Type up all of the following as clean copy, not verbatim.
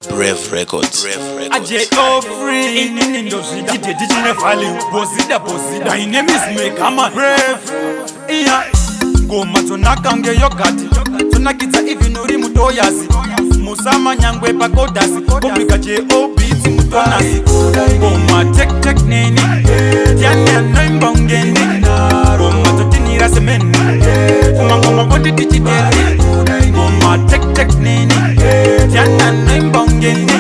Brave Records. Aje free in industry DJ value bozida my name is Mekama Brave iya ngoma tonaka nge yogati tonakidza even uri mutoyazi musama nyangwe pakodasi komika beats mutonasi ngoma tek neni tiana naimba ungeni ngoma totinira semeni ngoma bondi digitali ngoma tek neni tiana naimba ungeni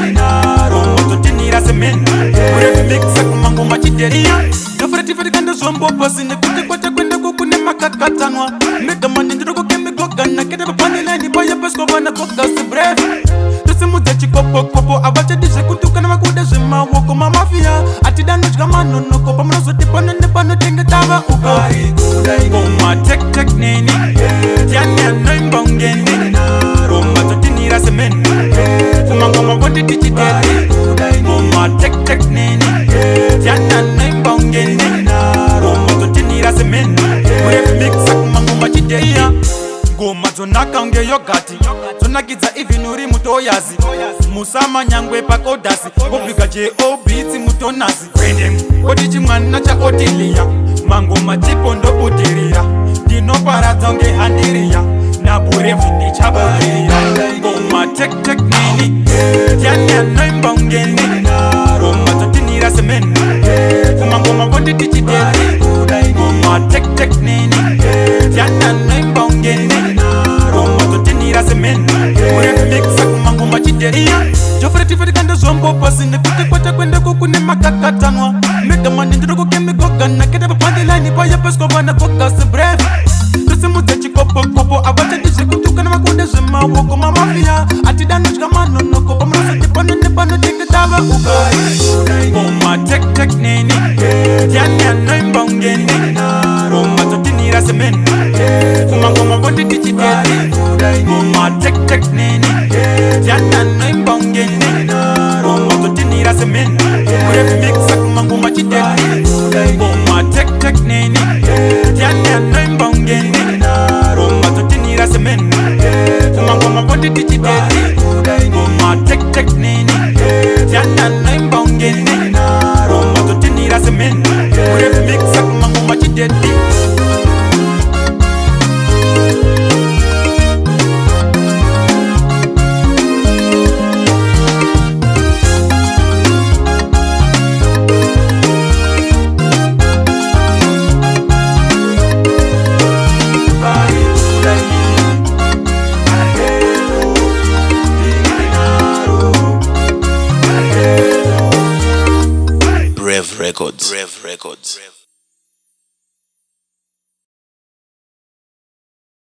ngoma totinira semeni ure mixa ngoma chiteria dofreti kanda zombo pasine kuti kwenda kukune makakatanwa megamani ndiro kemigogana kede papandela ni boya pesko bana kokasi Brave tusimuze chikopo abacha dije kutukana makuda zema woko mafia atidano chikama nonoko pamroso tipano nepano tenga tava ukari ngoma tek neni tiana naimba ungeni ngoma totinira semeni ngoma bondi digitali ngoma tek neni tiana naimba ungeni ngoma totinira semeni ure mixa ngoma chiteria ngoma tonaka nge yogati tonakidza even uri mutoyazi musama nyangwe pakodasi komika beats mutonasi kodi chimwana chaotilia mangoma chipondo butirira ndinoparadza nge handiriya naburevu ndichabudirira ngoma tek neni tiana naimba ungeni ngoma totinira semeni ngoma bondi digitali ngoma tek neni tiana naimba ungeni ngoma totinira semeni ure mixa ngoma chiteria jofreti kanda zombo pasine kuti kwenda kukune makakatanwa megamani ndiro kukemigogana kede papandela ni boya pesko bana kokasi Brave tusimuze chikopo abacha dije kutukana makuda zema woko mafia atidano chikama nonoko pamroso tipano nepano tenga tava ukari ngoma tek neni tiana naimba ungeni ngoma totinira semeni ngoma bondi digitali ngoma tek neni tiana naimba ungeni ngoma totinira semeni ure mixa ngoma chiteria ngoma tek neni tiana naimba ungeni ngoma totinira semeni ngoma bondi digitali ngoma tek neni tiana naimba ungeni ngoma totinira semeni ure mixa ngoma chiteria Brave Records.